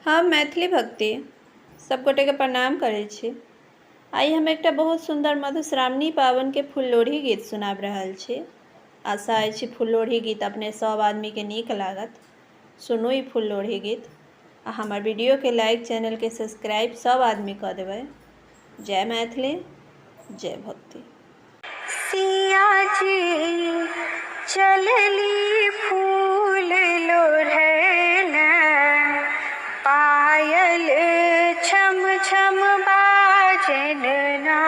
हम मैथिली भक्ति सब गोटे के प्रणाम करै छी। आइ हम एकटा बहुत सुंदर मधुश्रावणी पावन के फुल्लोढ़ी गीत सुनाब रहल छी। आशा अछि फुल्लोढ़ी गीत अपने सब आदमी के नीक लागत। सुनू ई फुल्लोढ़ी गीत आ हमर वीडियो के लाइक, चैनल के सब्सक्राइब सब आदमी कऽ देबै। जय मैथिली, जय भक्ति। सिया जी चलली फूल लोढ़ैला, पायल छम छम बाजन ना।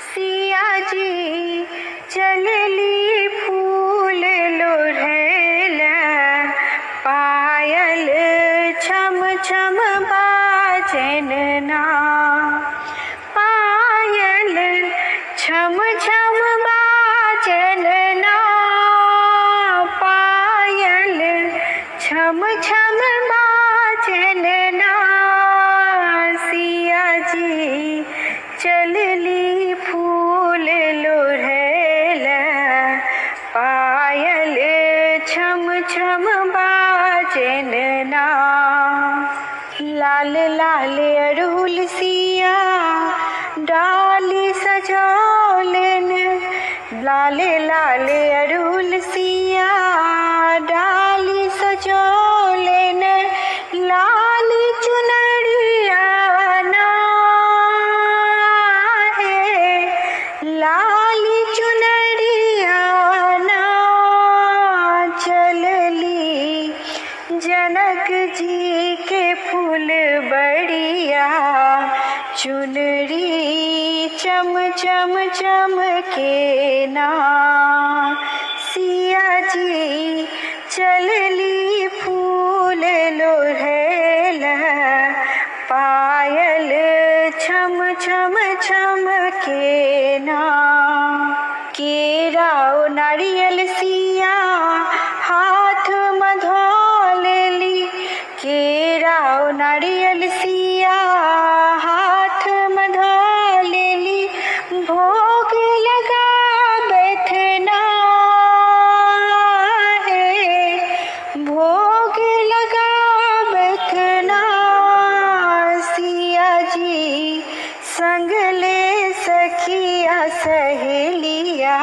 सिया जी चलली फूल लोढ़ैला, पायल छम छम बाजन ना। पायल छम छम बाजन ना, पायल छम छम बाजन ना। सिया जी चलली फूल लोढ़ैला, पायल छम छम बाजन ना। लाल लाल अड़हुल सिया डाली सजौलन, लाल लाल अड़हुल सिया डाली सजौलन। लाल चुनरिया ना है, लाल चुनरिया ना। चलली जनक जी के फूल बड़िया, चुनरी चम चम चमके ना। सिया जी चलली फूल लोढ़ैला, पायल छम छम चमके ना। केरा नारियल सिया हाथ में धो लेली, केरा नारियल सिया हाथ में धो लेली। भोग लगाबैत ना है, भोग लगाबैत ना। सिया जी संगले सखिया सहेलिया,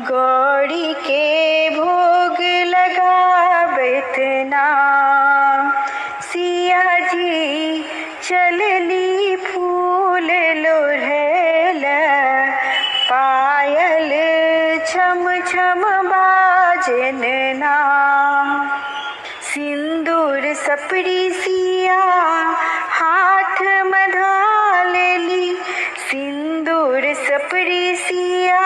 गौरी के भोग लगाबैत ना। सिया जी चलली फूल लोढ़ैला, पायल छम छम बाजन ना। सिंदूर सपरी सिया हाथ में धो लेली, सिंदूर सपरी सिया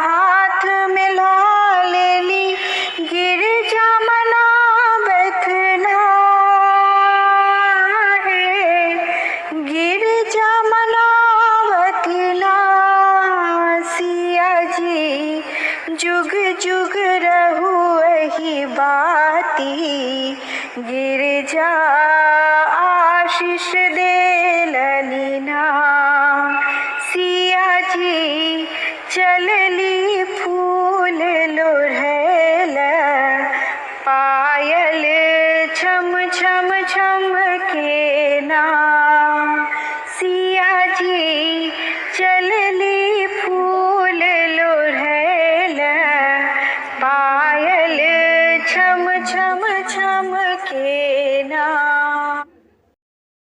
हाथ में ला लेली। गिरजा मनाबैत ना है, गिरजा मनाबैत ना। सिया जी जुग जुग रहू एही बाती, गिरजा आशीष देलनि ना। सिया जी चलली फूल लोढ़ैला, पायल छम छम चमके ना। सिया जी चलली फूल लोढ़ैला, पायल छम छम चमके ना।